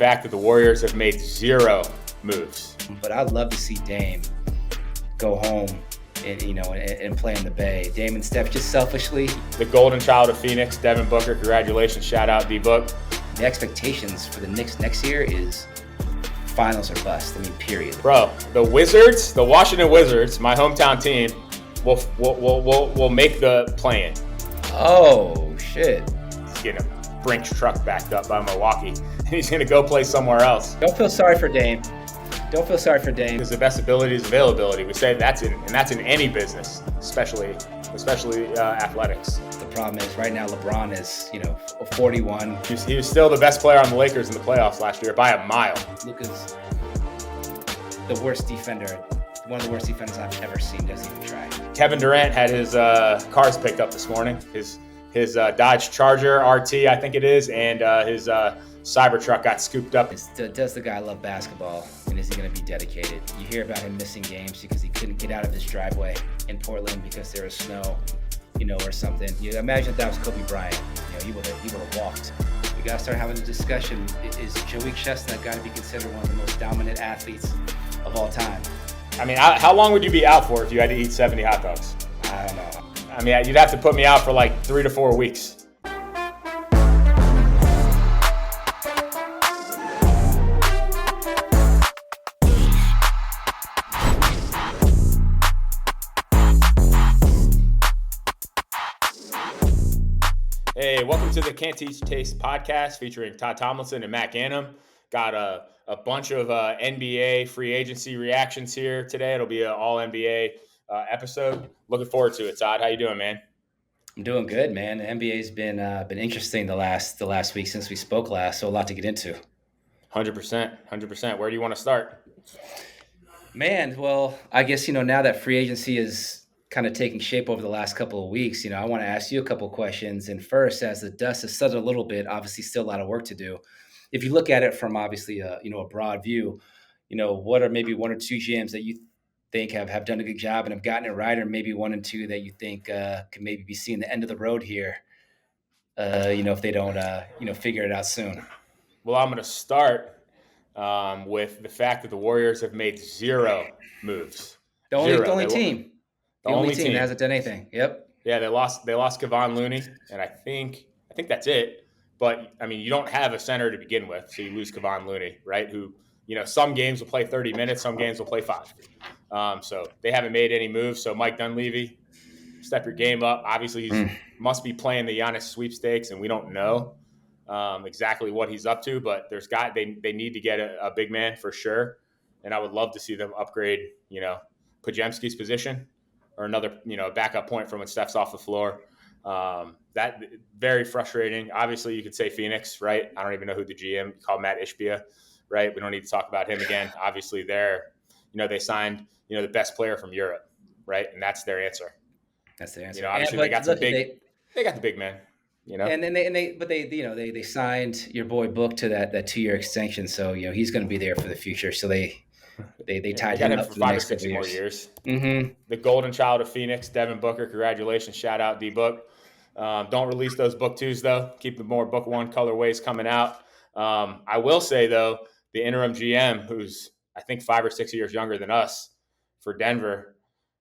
fact that the Warriors have made 0 moves. But I'd love to see Dame go home and play in the Bay. Dame and Steph, just selfishly. The golden child of Phoenix, Devin Booker. Congratulations. Shout out D-Book. The expectations for the Knicks next year is finals or bust. I mean, period. Bro, the Wizards, the Washington Wizards, my hometown team, will make the play-in. Oh, shit. He's getting a Brinks truck backed up by Milwaukee, and he's going to go play somewhere else. Don't feel sorry for Dame. Don't feel sorry for Dame. Because the best ability is availability. We say that's in any business, especially athletics. The problem is right now LeBron is 41. He was still the best player on the Lakers in the playoffs last year by a mile. Luka's the worst defender, one of the worst defenders I've ever seen. Doesn't even try. Kevin Durant had his cars picked up this morning. His Dodge Charger RT, I think it is, and his Cybertruck got scooped up. Does the guy love basketball, and is he going to be dedicated? You hear about him missing games because he couldn't get out of his driveway in Portland because there was snow, or something. You imagine if that was Kobe Bryant, he would have walked. We got to start having a discussion. Is Joey Chestnut got to be considered one of the most dominant athletes of all time? I mean, how long would you be out for if you had to eat 70 hot dogs? I don't know. I mean, you'd have to put me out for like 3 to 4 weeks. Hey, welcome to the Can't Teach Taste podcast featuring Todd Tomlinson and Matt Ghanem. Got a bunch of NBA free agency reactions here today. It'll be an all NBA episode. Looking forward to it. Todd, how you doing, man? I'm doing good, man. The NBA's been interesting the last week since we spoke last, so a lot to get into. 100%. Where do you want to start? Man, well, I guess now that free agency is kind of taking shape over the last couple of weeks, I want to ask you a couple of questions. And first, as the dust has settled a little bit, obviously still a lot of work to do. If you look at it from obviously a broad view, what are maybe 1 or 2 GMs that you think have done a good job and have gotten it right, or maybe 1 and 2 that you think could maybe be seeing the end of the road here, if they don't, figure it out soon? Well, I'm going to start with the fact that the Warriors have made 0 moves. The only team that hasn't done anything. Yep. Yeah, they lost Kevon Looney, and I think that's it. But I mean, you don't have a center to begin with, so you lose Kevon Looney, right? Who, some games will play 30 minutes, some games will play 5. So they haven't made any moves. So Mike Dunleavy, step your game up. Obviously, he must be playing the Giannis sweepstakes, and we don't know exactly what he's up to. But they need to get a big man for sure, and I would love to see them upgrade, Podziemski's position, or another, backup point from when Steph's off the floor. That very frustrating. Obviously, you could say Phoenix, right? I don't even know who the GM called Matt Ishbia, right? We don't need to talk about him again. Obviously, they signed, the best player from Europe, right? And that's their answer. That's their answer. Obviously, they got they got the big man. And then they signed your boy Book to that 2-year extension, so he's going to be there for the future. So they tied him up for for 5 or 6 more years. Mm-hmm. The golden child of Phoenix, Devin Booker. Congratulations. Shout out D-Book. Don't release those Book 2s, though. Keep the more Book 1 colorways coming out. I will say, though, the interim GM, who's I think 5 or 6 years younger than us for Denver,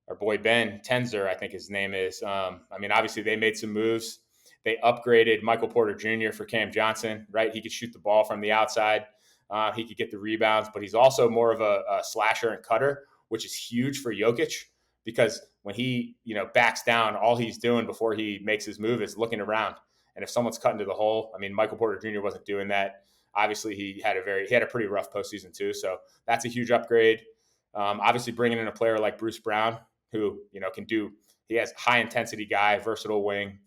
our boy Ben Tenzer, I think his name is. Obviously they made some moves. They upgraded Michael Porter Jr. for Cam Johnson, right? He could shoot the ball from the outside. He could get the rebounds, but he's also more of a slasher and cutter, which is huge for Jokic because when he, backs down, all he's doing before he makes his move is looking around. And if someone's cutting to the hole, Michael Porter Jr. wasn't doing that. Obviously, he had a pretty rough postseason too, so that's a huge upgrade. Obviously, bringing in a player like Bruce Brown, who he has high intensity guy, versatile wing.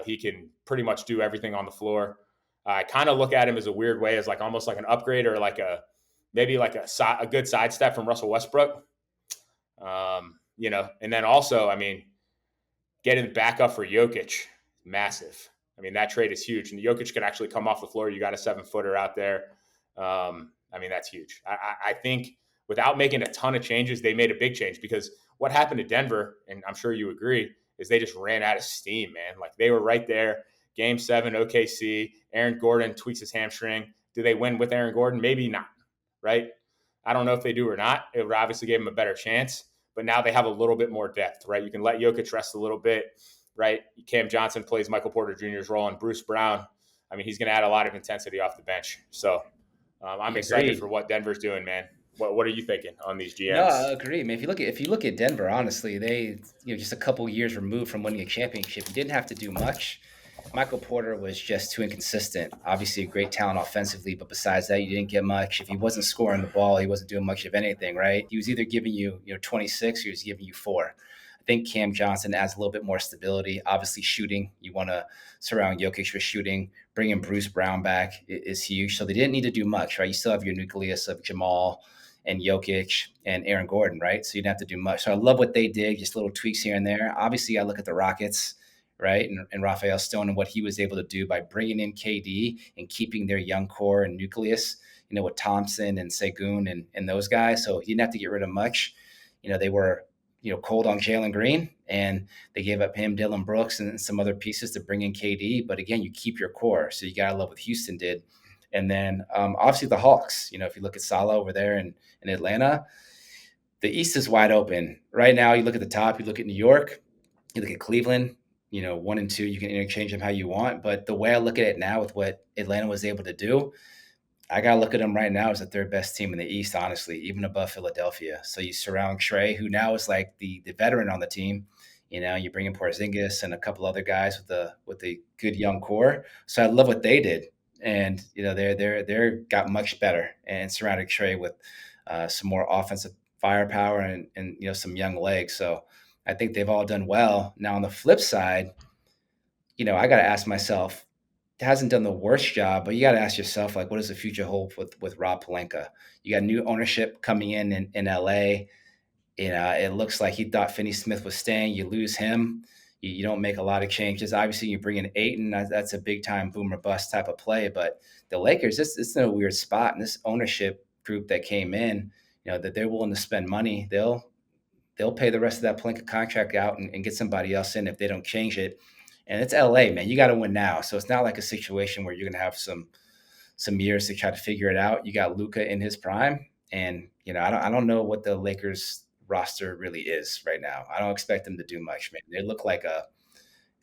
He can pretty much do everything on the floor. I kind of look at him as a weird way, as like almost like an upgrade or like maybe a good sidestep from Russell Westbrook. And then also, getting back up for Jokic, massive. That trade is huge. And Jokic could actually come off the floor. You got a 7-footer out there. That's huge. I think without making a ton of changes, they made a big change because what happened to Denver, and I'm sure you agree, is they just ran out of steam, man. Like they were right there. Game 7, OKC. Aaron Gordon tweaks his hamstring, Do they win with Aaron Gordon? Maybe not, right? I don't know if they do or not. It would obviously give them a better chance, but now they have a little bit more depth, right? You can let Jokic rest a little bit, right? Cam Johnson plays Michael Porter Jr.'s role, and Bruce Brown, I mean, he's going to add a lot of intensity off the bench. So I'm excited for Agreed. what Denver's doing, man. What are you thinking on these No, GMs? I agree. I mean, if you look at Denver, honestly, they just a couple years removed from winning a championship, you didn't have to do much. Michael Porter was just too inconsistent. Obviously, a great talent offensively, but besides that, you didn't get much. If he wasn't scoring the ball, he wasn't doing much of anything, right? He was either giving you 26, or he was giving you 4. I think Cam Johnson adds a little bit more stability. Obviously, shooting. You want to surround Jokic with shooting. Bringing Bruce Brown back is huge. So they didn't need to do much, right? You still have your nucleus of Jamal and Jokic and Aaron Gordon, right? So you didn't have to do much. So I love what they did, just little tweaks here and there. Obviously, I look at the Rockets, right? And Raphael Stone and what he was able to do by bringing in KD and keeping their young core and nucleus, with Thompson and Segun and those guys. So he didn't have to get rid of much. They were, cold on Jalen Green, and they gave up him, Dylan Brooks, and some other pieces to bring in KD. But again, you keep your core. So you got to love what Houston did. And then obviously the Hawks, if you look at Salah over there in Atlanta, the East is wide open. Right now, you look at the top, you look at New York, you look at Cleveland, 1 and 2, you can interchange them how you want. But the way I look at it now with what Atlanta was able to do, I got to look at them right now as the third best team in the East, honestly, even above Philadelphia. So you surround Trey, who now is like the veteran on the team. You bring in Porzingis and a couple other guys with a good young core. So I love what they did, and they're got much better and surrounded Trey with some more offensive firepower and some young legs. So I think they've all done well. Now on the flip side, I got to ask myself, hasn't done the worst job, but you got to ask yourself, like, what does the future hold with Rob Pelinka? You got new ownership coming in LA. It looks like he thought Finney Smith was staying. You lose him. You don't make a lot of changes. Obviously, you bring in Ayton. That's a big time boom or bust type of play. But the Lakers, it's in a weird spot. And this ownership group that came in, that they're willing to spend money. They'll pay the rest of that Pelinka contract out and get somebody else in if they don't change it. And it's LA, man. You got to win now. So it's not like a situation where you're going to have some years to try to figure it out. You got Luka in his prime, and I don't know what the Lakers roster really is right now. I don't expect them to do much, man. They look like a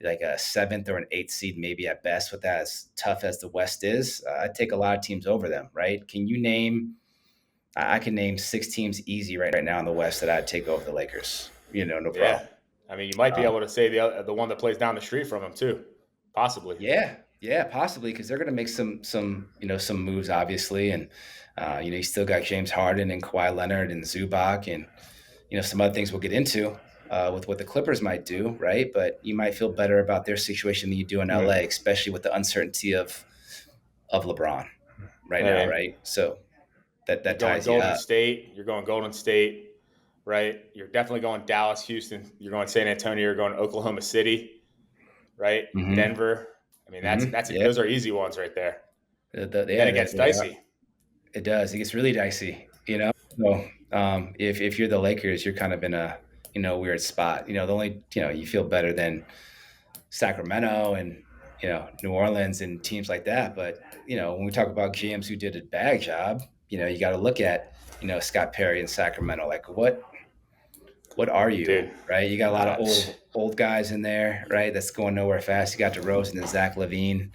7th or an 8th seed, maybe at best. With that, as tough as the West is, I'd take a lot of teams over them. Right? Can you name? I can name 6 teams easy right now in the West that I'd take over the Lakers. No Yeah, problem. I mean, you might be able to say the one that plays down the street from him too, possibly. Yeah, possibly, because they're going to make some moves, obviously, and you still got James Harden and Kawhi Leonard and Zubac, and some other things we'll get into with what the Clippers might do, right? But you might feel better about their situation than you do in Yeah. LA, especially with the uncertainty of LeBron right Hey, now, man, right? So you're that going ties you Golden up. State. You're going Golden State, right? You're definitely going Dallas, Houston. You're going San Antonio. You're going Oklahoma City, right? Hmm. Denver. I mean, Hmm. Yeah, those are easy ones right there. Then yeah, it gets they are. dicey. It does. It gets really dicey. So if you're the Lakers, you're kind of in a weird spot. The only you feel better than Sacramento and New Orleans and teams like that. But when we talk about GMs who did a bad job, you got to look at Scott Perry in Sacramento. Like what are you, Dude. right? You got a lot of Uh, old guys in there, right? That's going nowhere fast. You got DeRozan and Zach LaVine.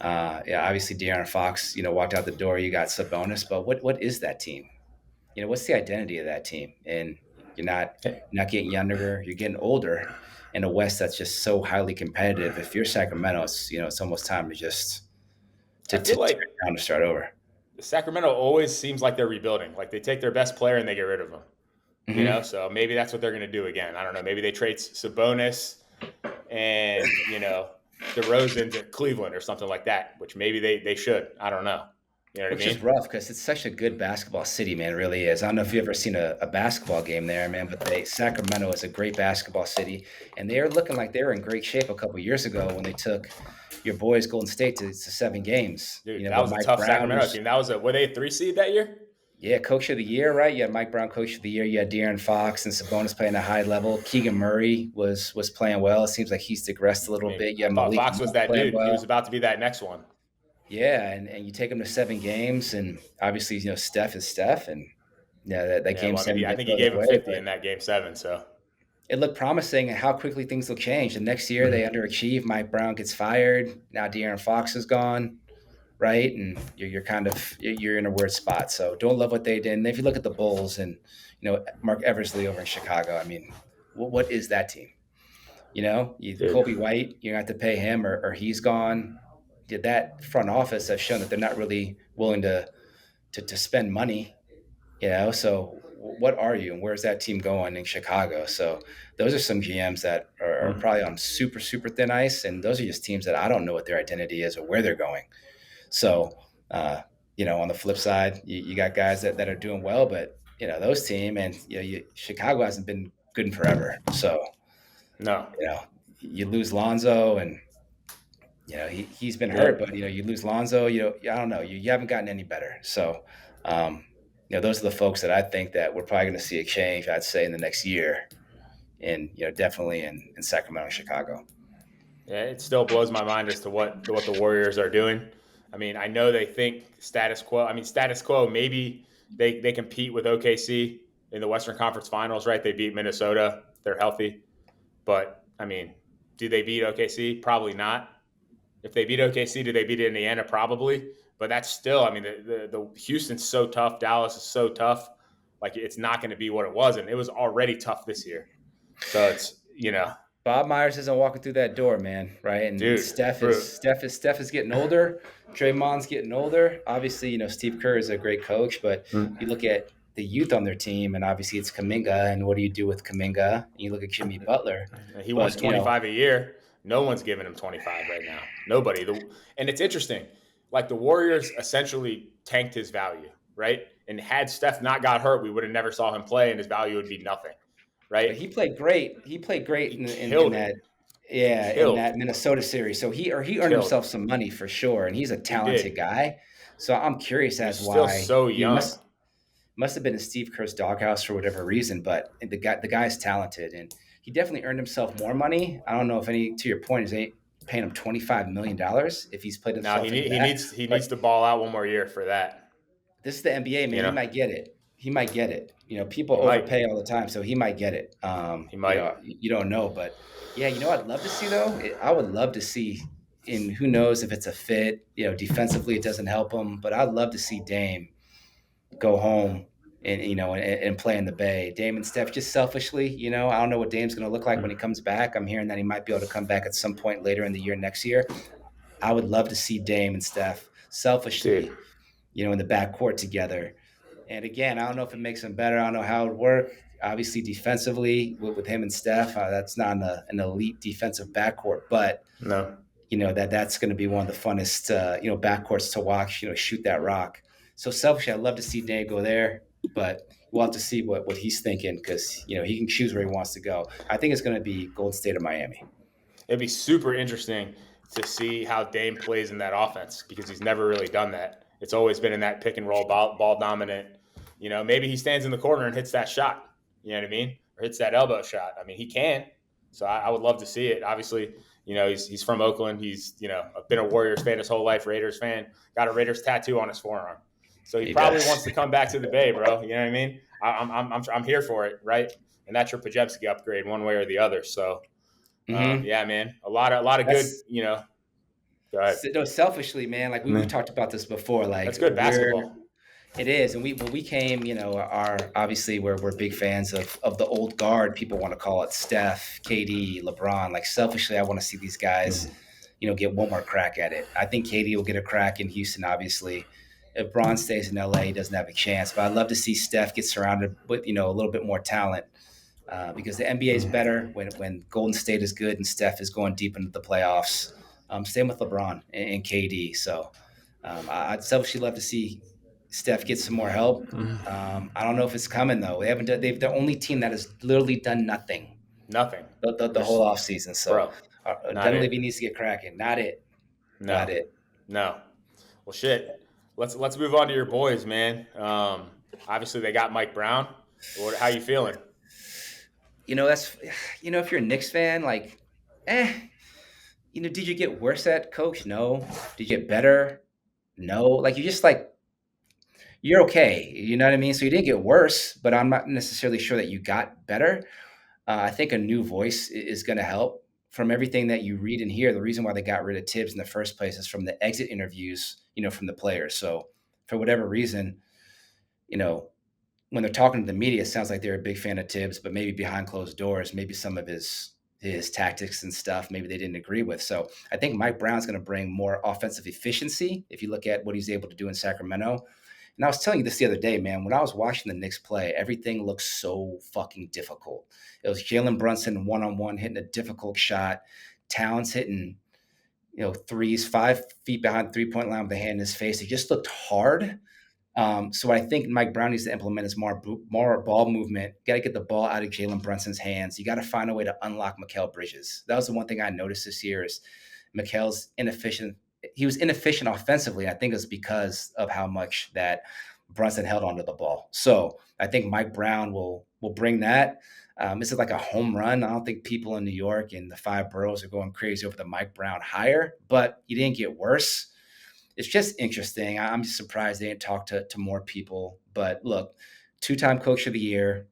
Yeah, obviously De'Aaron Fox, walked out the door. You got Sabonis, but what is that team? What's the identity of that team? And you're not getting younger, you're getting older in a West that's just so highly competitive. If you're Sacramento, it's almost time to just I to feel tear like down to start over. Sacramento always seems like they're rebuilding. Like they take their best player and they get rid of him. Hmm. So maybe that's what they're going to do again. I don't know. Maybe they trade Sabonis and DeRozan to Cleveland or something like that, which maybe they should. I don't know. You know what I Which is mean? rough because it's such a good basketball city, man. It really is. I don't know if you've ever seen a basketball game there, man, but Sacramento is a great basketball city, and they are looking like they were in great shape a couple years ago when they took your boys Golden State to 7 games. Dude, that With was a Mike tough Brown, Sacramento who's team. That was were they a 3 seed that year? yeah, coach of the year, right? You had Mike Brown, coach of the year. You had De'Aaron Fox and Sabonis playing at a high level. Keegan Murray was playing well. It seems like he's digressed a I little mean, bit. You I had thought Malik Fox was Monk that playing dude. He was well. about to be that next one. Yeah, and you take them to 7 games, and obviously, Steph is Steph, and yeah, that Yeah, game well, I mean, 7 I didn't think he go their gave him way, 50 but in that game 7. So it looked promising and how quickly things will change. The next year they underachieve. Mike Brown gets fired. Now De'Aaron Fox is gone, right? And you're kind of you're in a weird spot. So don't love what they did. And if you look at the Bulls and Mark Eversley over in Chicago, I mean, what is that team? dude, Kobe White, you have to pay him or he's gone. Did that front office have shown that they're not really willing to spend money, so what are you and where's that team going in Chicago? So those are some GMs that are mm, probably on super, super thin ice. And those are just teams that I don't know what their identity is or where they're going. So, on the flip side, you got guys that are doing well, but those team and, Chicago hasn't been good in forever. So, no, you lose Lonzo and, he's been hurt, yeah, but you lose Lonzo, I don't know, you haven't gotten any better. So, um, those are the folks that I think that we're probably going to see a change. I'd say in the next year, and definitely in Sacramento, and Chicago. yeah. It still blows my mind as to what the Warriors are doing. I mean, I know they think status quo. I mean, status quo. Maybe they compete with OKC in the Western Conference Finals, right? They beat Minnesota. They're healthy, but I mean, do they beat OKC? Probably not. If they beat OKC, do they beat Indiana? Probably. But that's still, I mean, the Houston's so tough. Dallas is so tough. Like it's not going to be what it was, and it was already tough this year. So it's Bob Myers isn't walking through that door, man. Right? And dude, Steph is getting older. Draymond's getting older. Obviously, Steve Kerr is a great coach, but you look at the youth on their team, and obviously it's Kuminga. And what do you do with Kuminga? You look at Jimmy Butler, he wants but 25 a year. No one's giving him 25 right now. Nobody. And it's interesting. Like the Warriors essentially tanked his value, right? And had Steph not got hurt, we would have never saw him play, and his value would be nothing, right? But he played great. He played great He in killed it. that, He yeah, in killed. that Minnesota series. So he He earned killed. himself some money for sure, and he's a He talented did. guy. So I'm curious And he's as still why so he young. must have been in Steve Kerr's doghouse for whatever reason. But the guy's talented, and he definitely earned himself more money. I don't know if any to your point is any paying him $25 million if he's played Now himself into he that. needs he needs But to ball out one more year for that. this is the NBA, man. You He know, might get it. He might get it. People he might. overpay all the time, so he might get it. He might. You don't know, but yeah, I'd love to see though. I would love to see, and who knows if it's a fit. Defensively it doesn't help him, but I'd love to see Dame go home and and play in the Bay. Dame and Steph, just selfishly, I don't know what Dame's going to look like when he comes back. I'm hearing that he might be able to come back at some point later in the year next year. I would love to see Dame and Steph Dude. selfishly, in the backcourt together. And again, I don't know if it makes them better. I don't know how it would work. Obviously, defensively with him and Steph, that's not an elite defensive backcourt, but No. that's going to be one of the funnest backcourts to watch. Shoot that rock. So selfishly, I'd love to see Dave go there, but we'll have to see what he's thinking because he can choose where he wants to go. I think it's going to be Golden State or Miami. It'd be super interesting to see how Dame plays in that offense because he's never really done that. It's always been in that pick and roll ball dominant. Maybe he stands in the corner and hits that shot. You know what I mean? Or hits that elbow shot. I mean, he can. So I would love to see it. Obviously, he's from Oakland. He's been a Warriors fan his whole life, Raiders fan. Got a Raiders tattoo on his forearm. So he He probably does. wants to come back to the Bay, bro. You know what I mean? I'm here for it, right? And that's your Pajemski upgrade, one way or the other. So Mm-hmm. yeah, man, a lot of good. That's Go ahead. no, selfishly, man. Like we've talked about this before. That's Like good basketball. it is, and when we came, our obviously we're big fans of the old guard. People want to call it Steph, KD, LeBron. Like selfishly, I want to see these guys, get one more crack at it. I think KD will get a crack in Houston. Obviously, if Bron stays in LA, he doesn't have a chance. But I'd love to see Steph get surrounded with a little bit more talent. Because the NBA is better when Golden State is good and Steph is going deep into the playoffs. Same with LeBron and KD. So I'd selfishly love to see Steph get some more help. I don't know if it's coming though. They haven't. They've the only team that has literally done nothing Nothing. the whole There's, offseason. So bro, not Dunleavy it. needs to get cracking. Not it. No, Not it. no. Well, shit. Let's move on to your boys, man. Obviously they got Mike Brown. How you feeling? That's if you're a Knicks fan, like, did you get worse at coach? No. Did you get better? No, like you're just like you're okay. You know what I mean? So you didn't get worse, but I'm not necessarily sure that you got better. I think a new voice is going to help. From everything that you read and hear, the reason why they got rid of Tibbs in the first place is from the exit interviews, from the players. So for whatever reason, you know, when they're talking to the media, it sounds like they're a big fan of Tibbs, but maybe behind closed doors, maybe some of his tactics and stuff, maybe they didn't agree with. So I think Mike Brown's going to bring more offensive efficiency if you look at what he's able to do in Sacramento. And I was telling you this the other day, man. When I was watching the Knicks play, everything looked so fucking difficult. It was Jalen Brunson one on one hitting a difficult shot, Towns hitting threes 5 feet behind the 3 point line with a hand in his face. It just looked hard. So what I think Mike Brown needs to implement is more ball movement. Got to get the ball out of Jalen Brunson's hands. You got to find a way to unlock Mikal Bridges. That was the one thing I noticed this year is Mikal's inefficient. He was inefficient offensively. I think it's because of how much that Brunson held onto the ball. So I think Mike Brown will bring that. This is like a home run. I don't think people in New York and the five boroughs are going crazy over the Mike Brown hire, but you didn't get worse. It's just interesting. I'm just surprised they didn't talk to more people. But look, two-time coach of the year,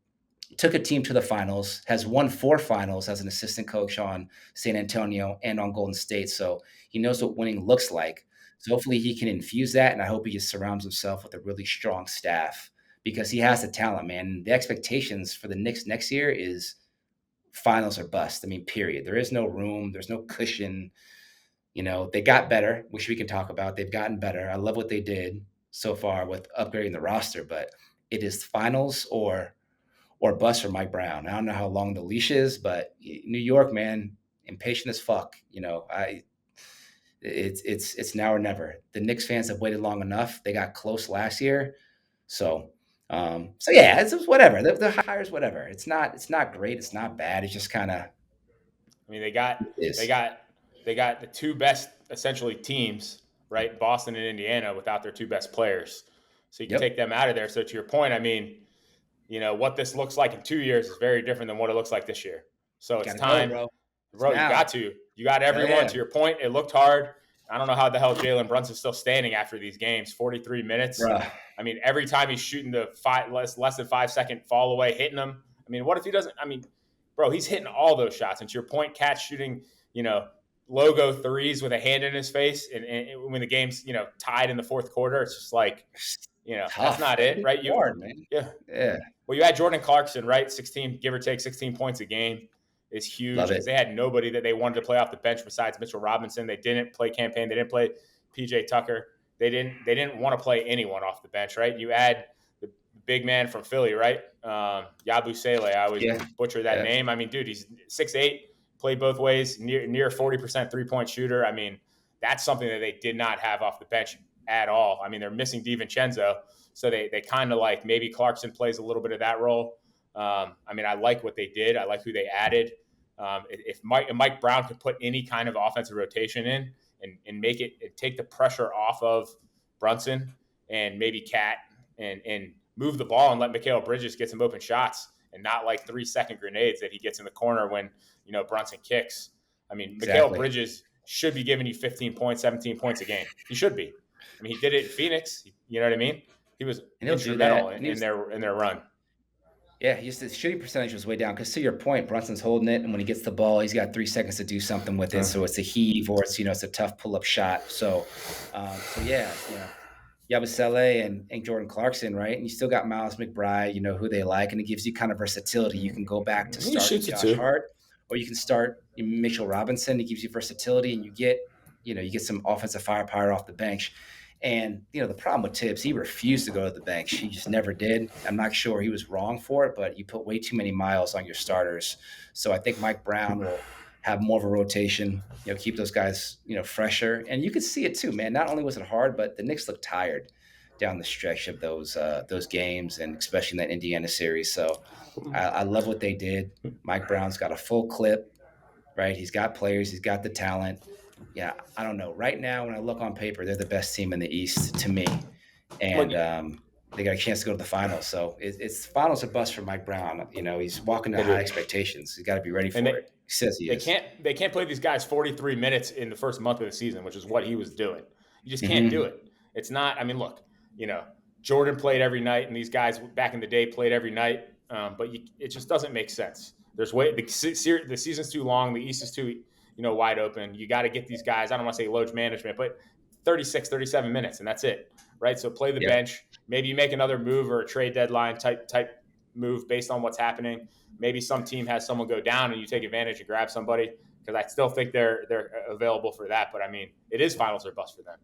took a team to the finals, has won 4 finals as an assistant coach on San Antonio and on Golden State. So he knows what winning looks like. So hopefully he can infuse that. And I hope he just surrounds himself with a really strong staff because he has the talent, man. The expectations for the Knicks next year is finals or bust. I mean, period. There is no room. There's no cushion. They got better, which we can talk about. They've gotten better. I love what they did so far with upgrading the roster, but it is finals or bust for Mike Brown. I don't know how long the leash is, but New York, man, impatient as fuck. It's now or never. The Knicks fans have waited long enough. They got close last year, so yeah, it's whatever. The hires, whatever. It's not great. It's not bad. It's just kind of I mean, they got they is. got they got the two best essentially teams, right? Boston and Indiana without their two best players. So you can take Yep. them out of there. So to your point, I mean, what this looks like in 2 years is very different than what it looks like this year. So it's Got to go, time, bro. It's bro. You got now. to. You got Hell everyone. yeah, To your point, it looked hard. I don't know how the hell Jalen Brunson's still standing after these games. 43 minutes. bro. I mean, every time he's shooting the less than 5 second fall away, hitting them. I mean, what if he doesn't? I mean, bro, he's hitting all those shots. And to your point, Cat's shooting, you know, logo threes with a hand in his face. And when the game's, tied in the fourth quarter, it's just like, that's Tough. not That's it, really right? hard, man. Yeah. Yeah, Well, you had Jordan Clarkson, right? 16, give or take 16 points a game is huge love because it. they had nobody that they wanted to play off the bench besides Mitchell Robinson. They didn't play campaign. They didn't play PJ Tucker. They didn't want to play anyone off the bench, right? You add the big man from Philly, right? Yabu Sele. I always Yeah, butcher that yeah, name. I mean, dude, he's 6'8", played both ways, near 40% 3-point shooter. I mean, that's something that they did not have off the bench at all. I mean, they're missing DiVincenzo, so they kind of like maybe Clarkson plays a little bit of that role. I mean, I like what they did. I like who they added. If Mike Brown could put any kind of offensive rotation in and make it and take the pressure off of Brunson and maybe Cat and move the ball and let Mikal Bridges get some open shots and not like 3-second grenades that he gets in the corner when Brunson kicks. I mean, Mikal exactly. Bridges should be giving you 15 points, 17 points a game. He should be. I mean, he did it in Phoenix. You know what I mean? He was And he'll do instrumental that. And in their run. yeah, his shooting percentage was way down because to your point, Brunson's holding it, and when he gets the ball, he's got 3 seconds to do something with it. So it's a heave or it's a tough pull up shot. So yeah, Yabusele and Jordan Clarkson, right? And you still got Miles McBride, who they like, and it gives you kind of versatility. You can go back to He starting shoots it Josh too. Hart, or you can start Mitchell Robinson. It gives you versatility, and you get some offensive firepower off the bench. And the problem with Tibbs, he refused to go to the bench. He just never did. I'm not sure he was wrong for it, but you put way too many miles on your starters. So I think Mike Brown will have more of a rotation. Keep those guys fresher. And you could see it too, man. Not only was it hard, but the Knicks looked tired down the stretch of those games, and especially in that Indiana series. So I love what they did. Mike Brown's got a full clip, right? He's got players. He's got the talent. Yeah, I don't know. Right now, when I look on paper, they're the best team in the East to me, Look, and they got a chance to go to the finals. So it's finals or bust for Mike Brown. He's walking to they high do, expectations. He's got to be ready and for it. He says he they is. can't play these guys 43 minutes in the first month of the season, which is what he was doing. You just can't do Hmm. it. It's not. I mean, look, you know, Jordan played every night, and these guys back in the day played every night. But it just doesn't make sense. There's way the season's too long. The East is too wide open. You got to get these guys. I don't want to say load management, but 36, 37 minutes, and that's it, right? So play the Yep. bench. Maybe you make another move or a trade deadline type move based on what's happening. Maybe some team has someone go down and you take advantage and grab somebody, because I still think they're available for that. But I mean, it is finals or bust for them.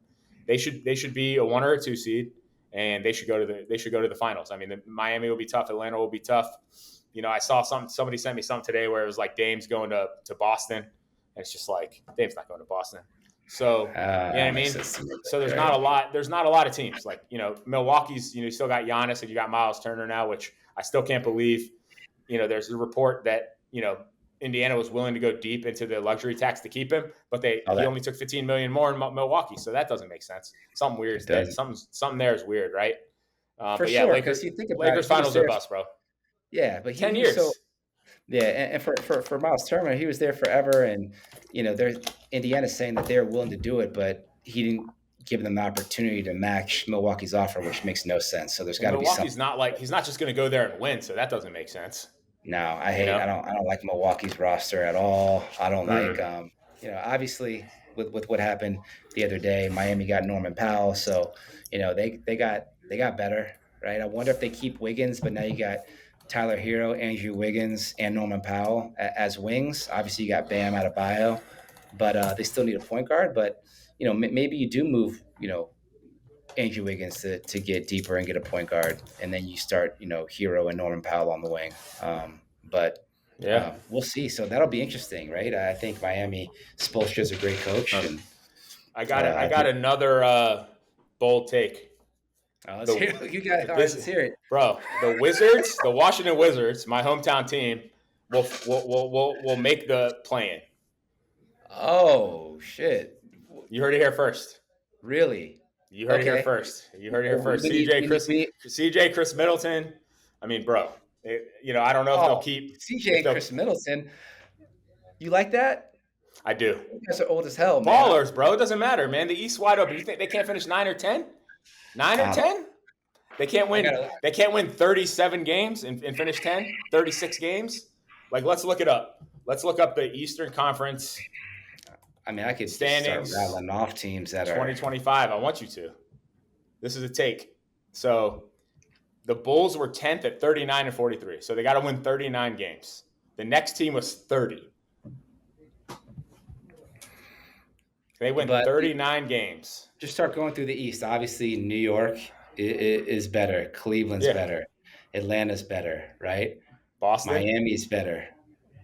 They should be a 1 or a 2 seed, and they should go to the finals. I mean, Miami will be tough. Atlanta will be tough. I saw somebody sent me something today where it was like Dame's going to Boston, and it's just like Dame's not going to Boston. So you know what I mean. So there's not a lot. There's not a lot of teams like Milwaukee's. You still got Giannis and you got Miles Turner now, which I still can't believe. There's a report that Indiana was willing to go deep into the luxury tax to keep him, but he only took $15 million more in Milwaukee, so that doesn't make sense. Something weird is there. Something there is weird, right? For sure, because you think about Lakers finals or bust, bro. Yeah, but 10 years. And for Miles Turner, he was there forever, and Indiana's saying that they're willing to do it, but he didn't give them the opportunity to match Milwaukee's offer, which makes no sense. So there's got to be something. Milwaukee's he's not just going to go there and win, so that doesn't make sense. No, I don't like Milwaukee's roster at all. I don't like obviously with what happened the other day, Miami got Norman Powell, so they got better, right? I wonder if they keep Wiggins, but now you got Tyler Hero, Andrew Wiggins, and Norman Powell as wings. Obviously, you got Bam Adebayo, but they still need a point guard. But maybe you do move Andrew Wiggins to get deeper and get a point guard, and then you start Hero and Norman Powell on the wing. We'll see. So that'll be interesting, right? I think Miami Spoelstra's a great coach. And I got another bold take. Let's hear it, bro. The Wizards, the Washington Wizards, my hometown team, will make the play-in. Oh shit! You heard it here first. Really? You heard it here first. CJ, Chris Middleton. I mean, bro. I don't know if they'll keep CJ and Chris Middleton. You like that? I do. You guys are old as hell, man. Ballers, bro. It doesn't matter, man. The East wide open. You think they can't finish 9 or 10? 9 or 10? They can't win. They can't win 37 games and finish 10, 36 games. Like, let's look it up. Let's look up the Eastern Conference. I mean, I could standings, start rattling off teams that 2025. I want you to. This is a take. So the Bulls were 10th at 39 and 43. So they got to win 39 games. The next team was 30. They win 39 games. Just start going through the East. Obviously, New York is better. Cleveland's better. Atlanta's better, right? Boston. Miami's better.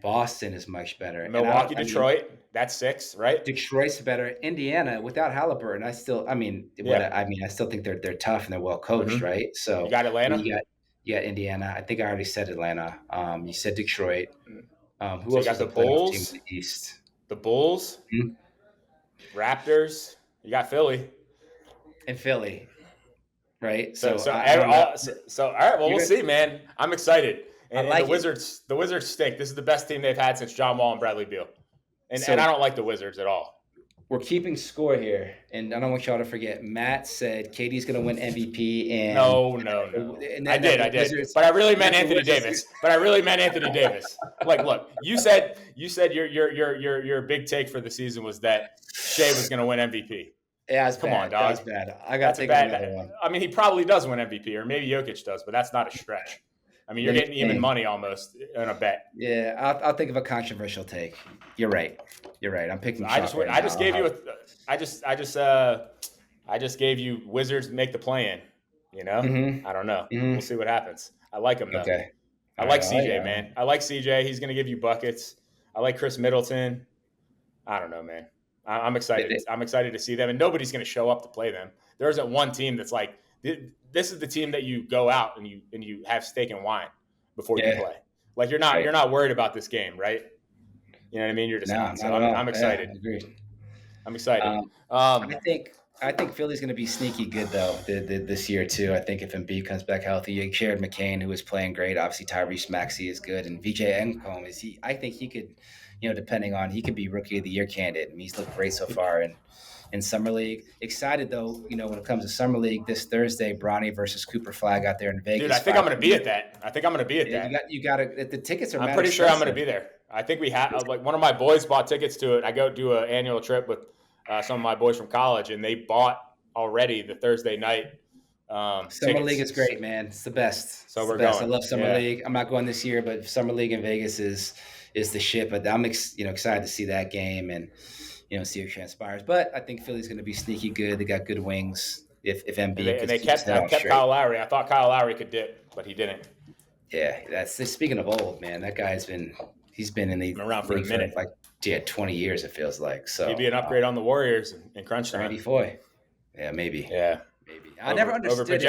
Boston is much better. Milwaukee, Detroit. That's 6, right? Detroit's better. Indiana, without Halliburton, I still think they're tough and they're well coached, right? So you got Atlanta. You got Indiana. I think I already said Atlanta. You said Detroit. Who else? You got the Bulls. Team in the East. The Bulls. Raptors. You got Philly. And Philly. Right. So all right. Well, we'll see, man. I'm excited. And like the Wizards stink. This is the best team they've had since John Wall and Bradley Beal. And I don't like the Wizards at all. We're keeping score here, and I don't want y'all to forget. Matt said KD's going to win MVP. And no. I did. But I really meant Anthony Davis. Like, look, you said your big take for the season was that Shea was going to win MVP. Yeah, come on, dog. That's bad. I got to take another one. I mean, he probably does win MVP, or maybe Jokic does, but that's not a stretch. I mean, you're getting even money almost on a bet. Yeah, I'll think of a controversial take. You're right. I'm picking. I just gave you Wizards make the play-in. I don't know. We'll see what happens. I like him though. Okay. I like CJ, man. I like CJ. He's gonna give you buckets. I like Chris Middleton. I don't know, man. I'm excited. I'm excited to see them, and nobody's gonna show up to play them. There isn't one team that's like, this is the team that you go out and you have steak and wine before you play. Like you're not worried about this game, right? You know what I mean? You're just not. So I'm excited. Agreed. I'm excited. I think I think Philly's going to be sneaky good though this year too. I think if Embiid comes back healthy, Jared McCain, who is playing great, obviously Tyrese Maxey is good, and VJ Encombe is he. I think he could, depending on he could be Rookie of the Year candidate. I mean, he's looked great so far in summer league. Excited though, when it comes to summer league this Thursday, Bronny versus Cooper Flag out there in Vegas. Dude, I think I'm going to be at that. I think I'm going to be at that. You got to. The tickets are. I'm pretty sure I'm going to be there. I think we have like one of my boys bought tickets to it. I go do an annual trip with some of my boys from college, and they bought already the Thursday night. Summer tickets. League is great, man. It's the best. So we're going. I love Summer League. I'm not going this year, but Summer League in Vegas is the shit. But I'm excited to see that game and see what transpires. But I think Philly's going to be sneaky good. They got good wings. If Embiid and they kept Kyle Lowry. I thought Kyle Lowry could dip, but he didn't. Yeah, that's speaking of old, man. That guy's been in the around for a minute, like 20 years. It feels like. So he'd be an upgrade on the Warriors in crunch time. Randy Foy. Yeah, maybe. Yeah, maybe. I never understood it.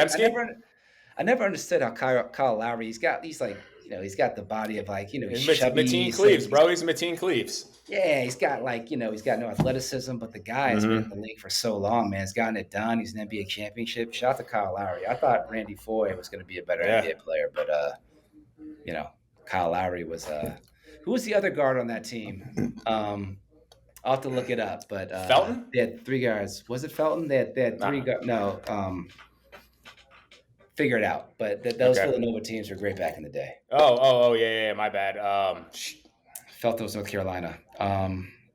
I never understood how Kyle Lowry. He's got the body of like he's Mateen Cleaves, bro. He's Mateen Cleaves. Yeah, he's got he's got no athleticism, but the guy has been in the league for so long, man. He's gotten it done. He's an NBA championship. Shout out to Kyle Lowry. I thought Randy Foy was going to be a better NBA player, but Kyle Lowry was who was the other guard on that team? I'll have to look it up, but Felton? They had three guards. Was it Felton? They had three guards. No, figure it out. But those Villanova teams were great back in the day. Yeah, my bad. Felton was North Carolina.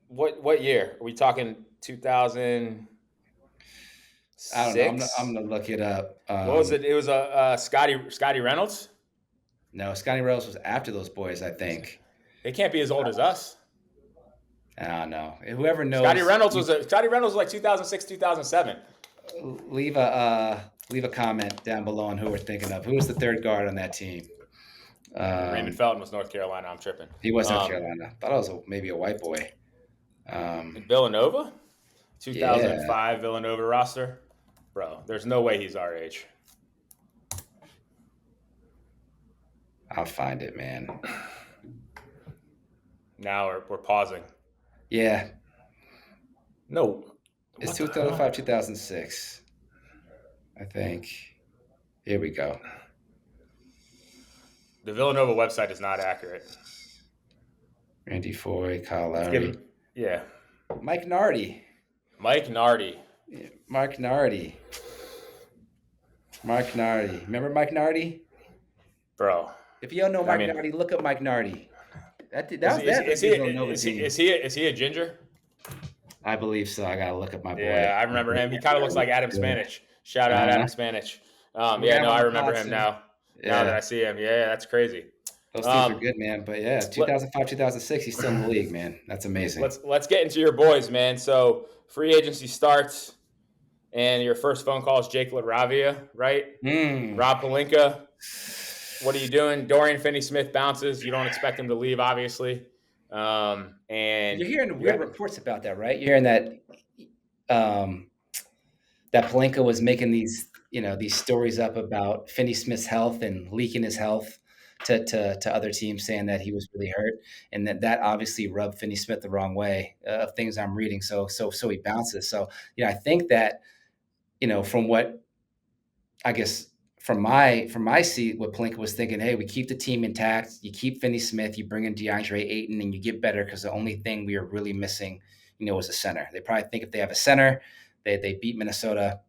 What year? Are we talking 2000? I don't know. I'm gonna look it up. What was it? It was Scotty Reynolds. No, Scotty Reynolds was after those boys, I think. They can't be as old as us. I don't know. Whoever knows. Scotty Reynolds was like 2006, 2007. Leave a comment down below on who we're thinking of. Who was the third guard on that team? Raymond Felton was North Carolina. I'm tripping. He was North Carolina. Thought it was maybe a white boy. Villanova, 2005 Villanova roster, bro. There's no way he's our age. I'll find it, man. Now we're pausing. Yeah. No. It's 2005, 2006. I think. Here we go. The Villanova website is not accurate. Randy Foy, Kyle Lowry. Yeah. Mike Nardi. Yeah, Mark Nardi. Remember Mike Nardi? Bro. If you don't know Mike Nardi, look up Mike Nardi. Is he a ginger? I believe so. I gotta look up my boy. Yeah, I remember him. He kind of looks like Adam Spanish. Shout out Adam Spanish. I remember him now. Now that I see him, that's crazy. Those things are good, man. But 2005, 2006, he's still in the league, man. That's amazing. Let's get into your boys, man. So free agency starts, and your first phone call is Jake LaRavia, right? Rob Pelinka. What are you doing? Dorian Finney-Smith bounces. You don't expect him to leave, obviously. And you're hearing weird reports about that, right? You're hearing that that Pelinka was making these stories up about Finney-Smith's health and leaking his health to other teams, saying that he was really hurt, and that obviously rubbed Finney-Smith the wrong way of things I'm reading. So he bounces. So I think that from what I guess. From my seat, what Pelinka was thinking, hey, we keep the team intact. You keep Finney-Smith, you bring in DeAndre Ayton, and you get better because the only thing we are really missing, was a center. They probably think if they have a center, they beat Minnesota,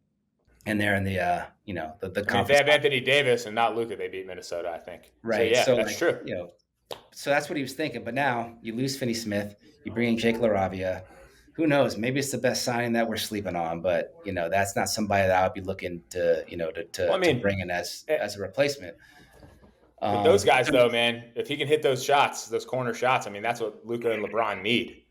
and they're in the the conference. If they have Anthony Davis and not Luka, they beat Minnesota, I think. Right. So that's true. So that's what he was thinking. But now you lose Finney-Smith, you bring in Jake LaRavia. Who knows? Maybe it's the best signing that we're sleeping on, but that's not somebody that I would be looking to to bring in as a replacement. But those guys, though, man, if he can hit those shots, those corner shots, that's what Luka and LeBron need.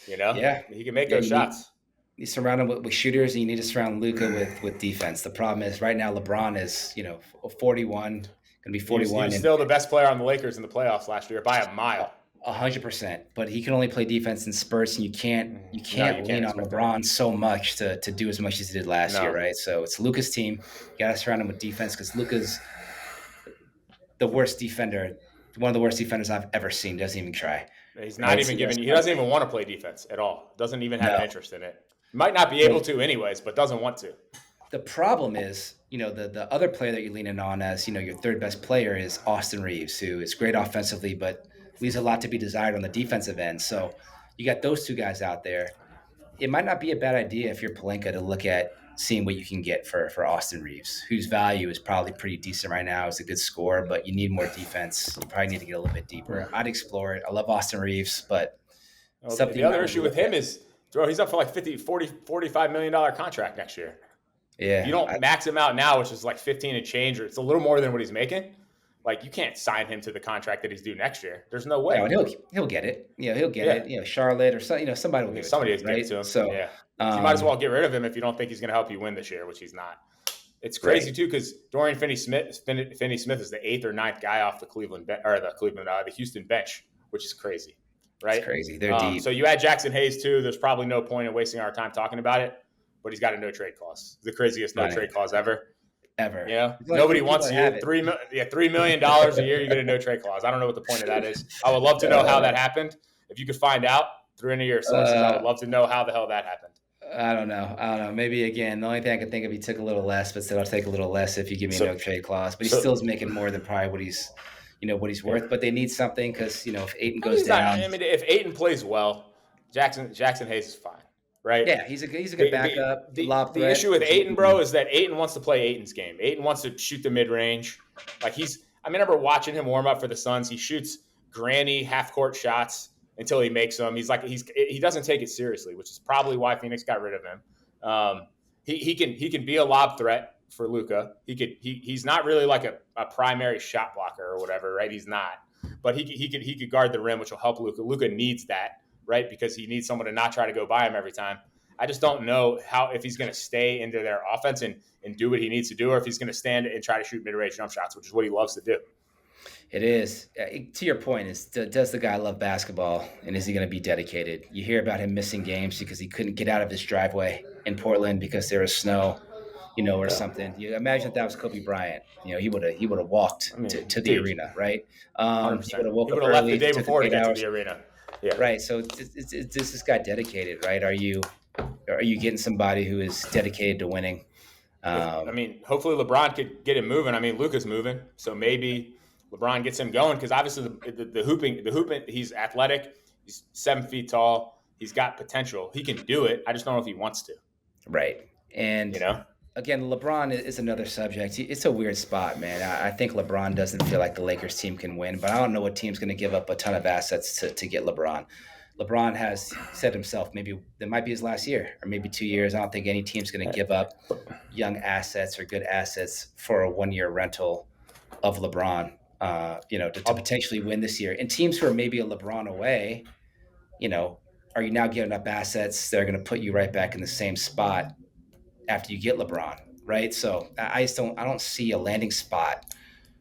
Yeah, he can make those shots. You surround him with shooters, and you need to surround Luka with defense. The problem is right now LeBron is 41, going to be 41. He was still the best player on the Lakers in the playoffs last year by a mile. 100%, but he can only play defense in spurts, and you can't lean on LeBron so much to do as much as he did last year, right? So it's Luka's team. You got to surround him with defense because Luka's the worst defender, one of the worst defenders I've ever seen. Doesn't even try. He's not even giving. He doesn't even want to play defense at all. Doesn't even have an interest in it. Might not be able to anyways, but doesn't want to. The problem is, the other player that you're leaning on as, your third best player is Austin Reeves, who is great offensively, but leaves a lot to be desired on the defensive end. So you got those two guys out there. It might not be a bad idea if you're Pelinka to look at seeing what you can get for Austin Reeves, whose value is probably pretty decent right now. He's a good scorer, but you need more defense. You probably need to get a little bit deeper. I'd explore it. I love Austin Reeves, but Well, something the you might other want to issue with look him at. is, he's up for like 50, 40, $45 million contract next year. If you Yeah, don't max him out now, which is like 15 and change, or it's a little more than what he's making, like you can't sign him to the contract that he's due next year. There's no no, way. and he'll get it. He'll get Yeah. it. Charlotte or somebody I will mean, give it to somebody him, has to give right? it to him. So, Yeah. So you might as um, well get rid of him if you don't think he's going to help you win this year, which he's not. It's crazy right, too because Dorian Finney-Smith is the 8th or ninth guy off the the Houston bench, which is crazy, it's right? crazy. They're deep. So you add Jackson Hayes too. There's probably no point in wasting our time talking about it, but he's got a no trade clause, the craziest no None trade clause ever. ever. You know, There's only a nobody few people wants that you. have it. $3 million a year, you get a no trade clause. I don't know what the point of that is. I would love to know how that happened. If you could find out through any of your sources, I would Uh, love to know how the hell that happened. I don't know. Maybe again, the only thing I could think of, he took a little less, but said I'll take a little less if you give me a So, no trade clause. But he so still is making more than probably what he's yeah. worth. But they need something because if Aiton I mean, goes he's not. down, I mean, if Aiton plays well, Jackson Hayes is fine, right? yeah, he's a good The the backup, the, lob the threat. issue with Which is what Aiton, you bro, need. is that Aiton wants to play Aiton's game. Aiton wants to shoot the mid range. Like I remember watching him warm up for the Suns. He shoots granny half court shots until he makes them. He doesn't take it seriously, which is probably why Phoenix got rid of him. Um, he can be a lob threat for Luka. He's not really like a primary shot blocker or whatever, right? He's not, but he could guard the rim, which will help Luka. Luka needs that, right? Because he needs someone to not try to go by him every time. I just don't know if he's going to stay into their offense and do what he needs to do, or if he's going to stand and try to shoot mid-range jump shots, which is what he loves to do. It is. To your point, does the guy love basketball and is he going to be dedicated? You hear about him missing games because he couldn't get out of his driveway in Portland because there was snow, or Yeah. something. You imagine if that was Kobe Bryant. He would have walked I mean, to the dude, arena, right? He 100%. would have woke He up would have left the early, day took before to 8 get to hours, the arena. Yeah. right? So it's this guy dedicated, right? Are you getting somebody who is dedicated to winning? I Um, mean, hopefully LeBron could get him moving. I mean, Luka's moving, so maybe LeBron gets him going because obviously the hooping, he's athletic. He's 7 feet tall. He's got potential. He can do it. I just don't know if he wants to. right. You And know, again, LeBron is another subject. It's a weird spot, man. I think LeBron doesn't feel like the Lakers team can win, but I don't know what team's going to give up a ton of assets to get LeBron. LeBron has said himself, maybe that might be his last year or maybe 2 years. I don't think any team's going to give up young assets or good assets for a 1 year rental of LeBron, to I'll, potentially win this year. And teams who are maybe a LeBron away, are you now giving up assets that are going to put you right back in the same spot after you get LeBron, right? So I don't see a landing spot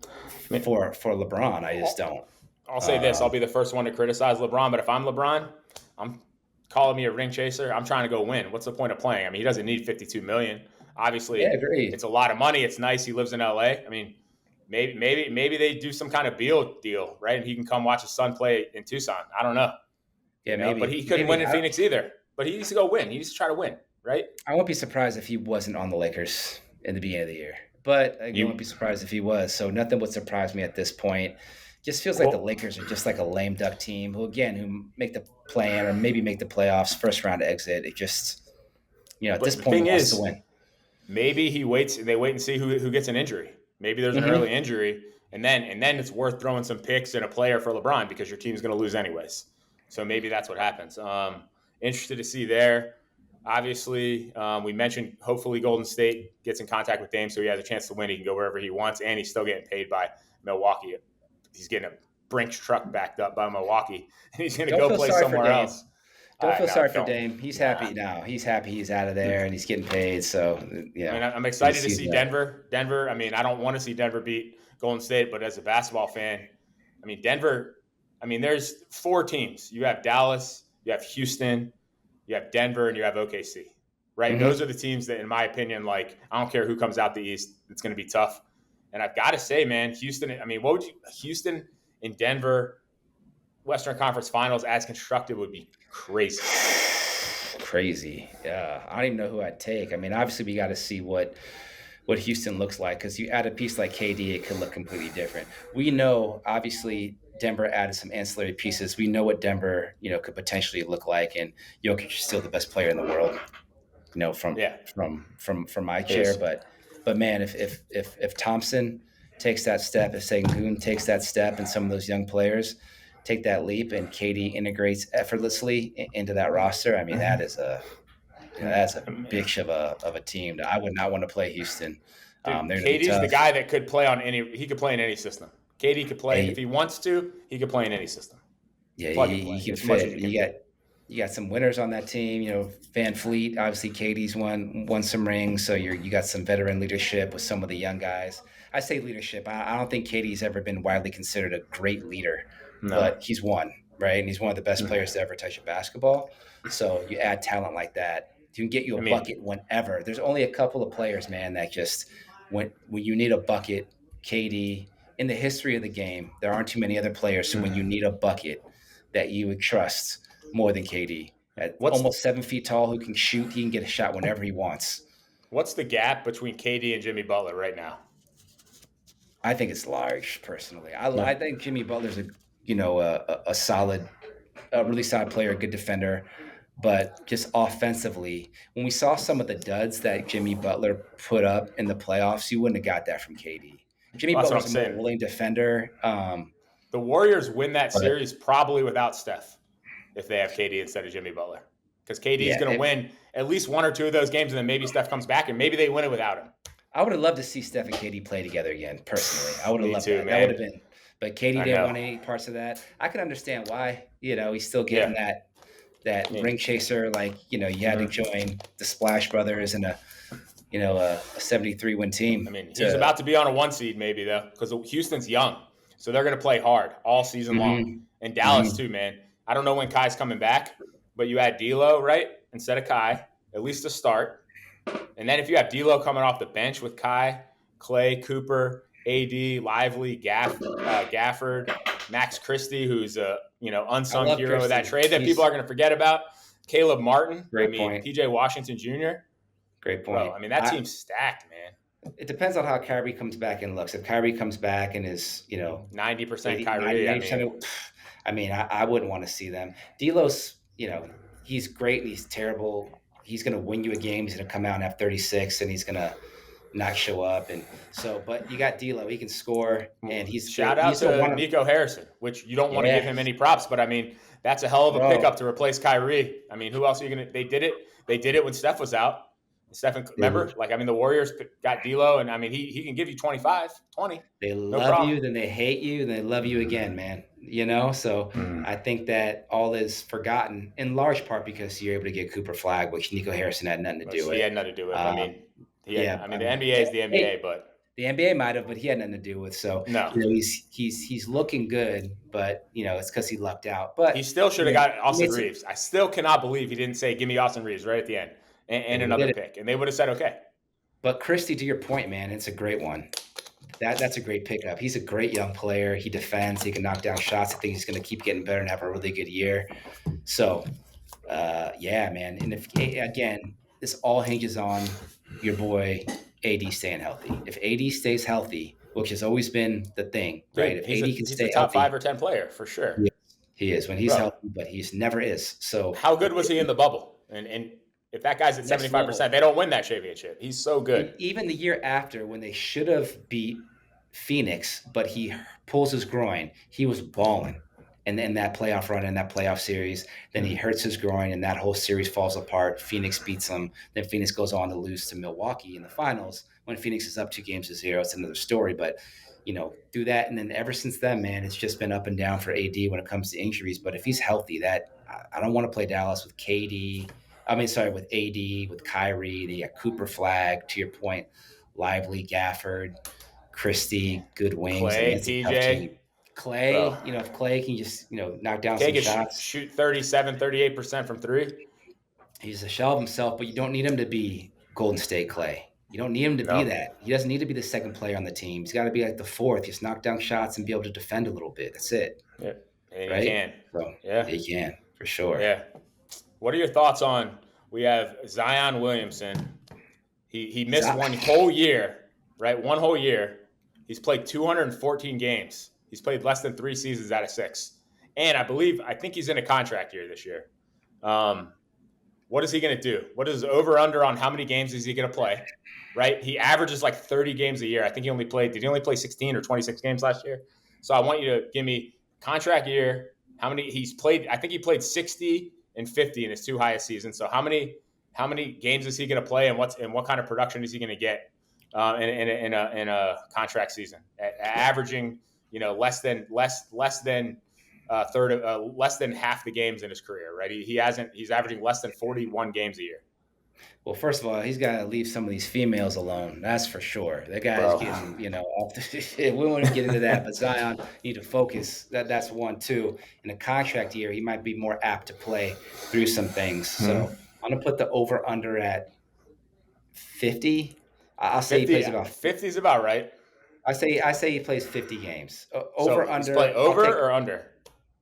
I mean, for LeBron. I just don't. I'll say this: I'll Um, be the first one to criticize LeBron, but if I'm LeBron, I'm calling me a ring chaser. I'm trying to go win. What's the point of playing? I mean, he doesn't need 52 million. yeah, Obviously, agreed. it's a lot of money. It's nice. He lives in LA. I mean, maybe they do some kind of Beal deal, right? And he can come watch his son play in Tucson. I don't know, Yeah, but maybe he couldn't win maybe in Phoenix either. But he needs to go win. He needs to try to win, right? I won't be surprised if he wasn't on the Lakers in the beginning of the year. But I won't You be surprised if he was. So nothing would surprise me at this point. Just feels like the well, Lakers are just like a lame duck team who make the play in or maybe make the playoffs, first round exit. It just, at this but the point, he thing wants to is, win. maybe he waits and they wait and see who gets an injury. Maybe there's an early Hmm. injury, and then it's worth throwing some picks and a player for LeBron because your team's going to lose anyways. So maybe that's what happens. Interested to see there. Obviously, we mentioned hopefully Golden State gets in contact with Dame so he has a chance to win. He can go wherever he wants, and he's still getting paid by Milwaukee. He's getting a Brinks truck backed up by Milwaukee, and he's going to Don't go feel play sorry for somewhere Dame. else. Don't feel No, sorry for don't. Dame. He's Nah. happy now. He's happy he's out of there and he's getting paid. So, I mean, I'm he excited to sees see that. Denver. I mean, I don't want to see Denver beat Golden State, but as a basketball fan, I mean, Denver. I mean, there's 4 teams. You have Dallas, you have Houston, you have Denver, and you have OKC. Right? Hmm. Those are the teams that, in my opinion, like I don't care who comes out the East, it's going to be tough. And I've got to say, man, Houston. I mean, Houston and Denver, Western Conference Finals as constructed would be crazy. crazy. Yeah, I don't even know who I'd take. I mean, obviously we got to see what Houston looks like because you add a piece like KD, it could look completely different. We know, obviously, Denver added some ancillary pieces. We know what Denver, could potentially look like, and Jokic is still the best player in the world, from Yeah, from my chair. is. But man, if Thompson takes that step, if Sengun takes that step, and some of those young players take that leap, and KD integrates effortlessly into that roster, I mean, that's a bitch of a team. I would not want to play Houston. Dude, They're going to be KD's the tough. guy that could play on any. He could play in any system. KD could play if Hey, he wants to. He could play in any system. yeah, Plug and play he can as much as fit. you can do. You got some winners on that team. Van Fleet. Obviously, Katie's won some rings, so you got some veteran leadership with some of the young guys. I say leadership. I don't think Katie's ever been widely considered a great leader, No. but he's won, right, and he's one of the best Mm. players to ever touch a basketball. So you add talent like that, he can get you a I mean, bucket whenever. There's only a couple of players, man, that just when you need a bucket, KD. In the history of the game, there aren't too many other players. So when you need a bucket, that you would trust more than KD. At what's almost 7 feet tall, who can shoot, he can get a shot whenever he wants. what's the gap between KD and Jimmy Butler right now? I think it's large, personally. Yeah. I think Jimmy Butler's a solid, a really solid player, a good defender, but just offensively, when we saw some of the duds that Jimmy Butler put up in the playoffs, you wouldn't have got that from KD. Jimmy Well, that's what I'm Butler's a more saying. willing defender. The Warriors win that But series probably without Steph if they have KD instead of Jimmy Butler. Because KD's yeah, going to win at least one or two of those games, and then maybe Steph comes back, and maybe they win it without him. I would have loved to see Steph and KD play together again, personally. I would have Me loved too, that. That would have man. been, but KD I didn't know. want any parts of that. I can understand why. He's still Yeah. getting that I mean, ring chaser. Like, you had to mhm. join the Splash Brothers and a 73 win team. I mean, he's about to be on a one seed maybe though, because Houston's young, so they're going to play hard all season long. Mhm, And Dallas mhm. too, man. I don't know when Kai's coming back, but you add D'Lo right instead of Kai, at least to start. And then if you have D'Lo coming off the bench with Kai, Clay, Cooper, AD, Lively, Gafford, Max Christie, who's a I unsung love hero of that Christie. trade that people are going to forget about. Caleb Martin, I Great mean point. PJ Washington Jr. Great Bro, point. I mean that team's stacked, man. It depends on how Kyrie comes back and looks. If Kyrie comes back and is, 90% 80, Kyrie. 90% I mean, I wouldn't want to see them. D'Lo's, he's great and he's terrible. He's going to win you a game. He's going to come out and have 36 and he's going to not show up. And so, but you got D'Lo. He can score and Shout out he's still to one of, Nico Harrison, which you don't want to give yeah, him any props, but I mean that's a hell of a bro. pickup to replace Kyrie. I mean, who else are you gonna? They did it. They did it when Steph was out. Stephen, They, remember? Like, I mean, the Warriors got D'Lo, and I mean, he can give you 25, 20, they no love problem. you, then they hate you, and they love you again, man. So Mm. I think that all is forgotten in large part because you're able to get Cooper Flag, which Nico Harrison had nothing to do He with. had nothing to do with. I Um, mean, yeah, I I mean, the mean, NBA is the hey, NBA, but the NBA might have, but he had nothing to do with. So no, he's looking good, but it's because he lucked out. he But still should have he got made Austin some, Reeves. I still cannot believe he didn't say, "Give me Austin Reeves" right at the end and he another did it. pick, and they would have said, "Okay." But Christie, to your point, man, it's a great one. That's a great pickup. He's a great young player. He defends. He can knock down shots. I think he's going to keep getting better and have a really good year. So, yeah, man. And if again, this all hinges on your boy AD staying healthy. If AD stays healthy, which has always been the thing, right? Dude, If AD can he's a stay top 5 healthy, or 10 player for sure, he is when he's bro. healthy, but he's never is. So How good was he in the bubble? And if that guy's at next 75%, level. they don't win that championship. He's so And good. even the year after, when they should have beat Phoenix, but he pulls his groin, he was balling. And then that playoff run and that playoff series, then he hurts his groin and that whole series falls apart. Phoenix beats him. Then Phoenix goes on to lose to Milwaukee in the finals. When Phoenix is up 2-0, it's another story. But, do that. And then ever since then, man, it's just been up and down for AD when it comes to injuries. But if he's healthy, I don't want to play Dallas with KD. With AD, with Kyrie, they got Cooper Flag, to your point, Lively, Gafford, Christie, good wings. I mean, Clay, it's a tough team. PJ, Clay, bro. if Clay can just, knock down Clay some can shots, shoot 37, 38% from three. he's a shell of himself, but you don't need him to be Golden State Clay. You don't need him to be No. that. He doesn't need to be the second player on the team. He's got to be like the fourth. Just knock down shots and be able to defend a little bit. That's it. Yeah. And he Right? can. So Yeah. he can, for sure. Yeah. What are your thoughts on We have Zion Williamson. He missed Z- one whole year, right? One whole year. He's played 214 games. He's played less than 3 seasons out of 6. And I think he's in a contract year this year. Um, what is he going to do? What is over under on how many games is he going to play? Right? He averages like 30 games a year. I think did he only play 16 or 26 games last year? So I want you to give me contract year, how many he's played. I think he played 60 and 50 in his 2 highest seasons. So how many games is he going to play, and what kind of production is he going to get in a contract season, averaging less than third of less than half the games in his career, right? He's averaging less than 41 games a year, Well, first of all, he's got to leave some of these females alone. That's for sure. That guy's bro. getting, off the. We won't even get into that, but Zion need to focus. That's one too. In a contract year, he might be more apt to play through some things. So Hmm. I'm gonna put the over under at 50. I'll say he 50, plays about. 50 is about right. I say he plays 50 games. So Over he's playing under. over or under?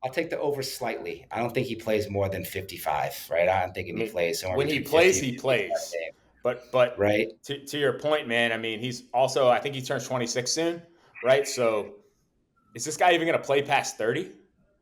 I'll take the over slightly. I don't think he plays more than 55. Right. I'm I thinking he mean, plays somewhere when he between plays, 50 and he 55 plays. games. But Right. to your point, man, I mean, he's also, I think he turns 26 soon, right? So is this guy even going to play past 30?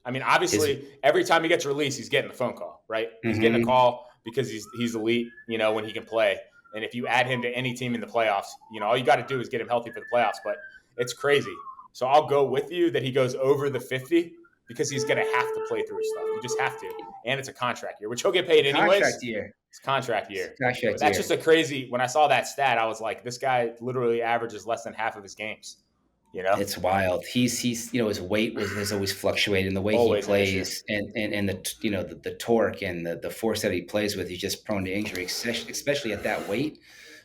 I mean, His. obviously, every time he gets released, he's getting a phone call, right? He's getting a Mhm. call because he's elite, when he can play. And if you add him to any team in the playoffs, all you got to do is get him healthy for the playoffs. But it's crazy. So I'll go with you that he goes over the 50 because he's going to have to play through stuff. You just have to. And it's a contract year, which he'll get paid anyways. Contract year. It's contract year. But Contract that's just year. a crazy. When I saw that stat, I was like, this guy literally averages less than half of his games. You know, It's wild. He's his weight has always fluctuated, and the way he always an issue. plays, and the the torque and the force that he plays with, he's just prone to injury, especially at that weight.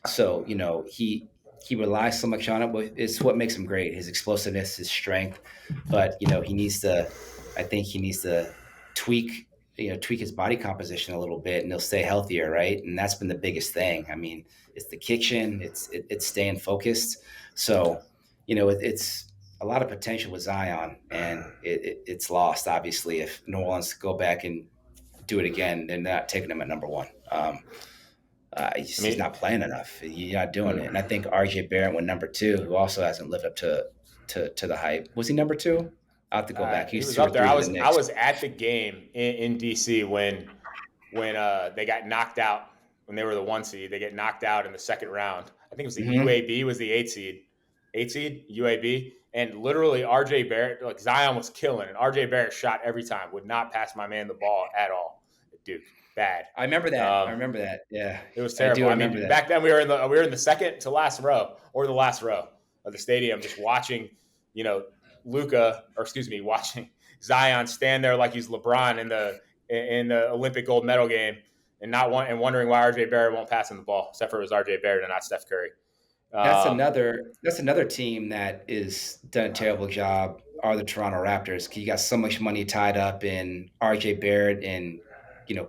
So he relies so much on it, but it's what makes him great. His explosiveness, his strength, but he needs to. I think he needs to tweak tweak his body composition a little bit, and he'll stay healthier, right? And that's been the biggest thing. I mean, it's the kitchen, it's staying focused. So it's a lot of potential with Zion, and it's lost obviously if New Orleans go back and do it again. They're not taking him at number one. I He's mean, not playing enough. He's not doing it. And I think RJ Barrett went number two, who also hasn't lived up to the hype. Was he number two? I have to go back. He he was was two or up there. three I to the was I Knicks. was at the game in DC when they got knocked out when they were the 1 seed. They get knocked out in the second round. I think it was the Mm-hmm. UAB was the 8 seed UAB, and literally RJ Barrett, like Zion was killing, and RJ Barrett shot every time, would not pass my man the ball at all. Duke, bad. I remember that. I Um, remember that. Yeah, it was I do terrible. I remember mean, that. back then we were in the second to last row or the last row of the stadium, just watching, Luca, or excuse me, watching Zion stand there like he's LeBron in the Olympic gold medal game, and wondering why RJ Barrett won't pass him the ball, except for it was RJ Barrett and not Steph Curry. Um, That's another team that is done a terrible job. Are the Toronto Raptors? You got so much money tied up in RJ Barrett and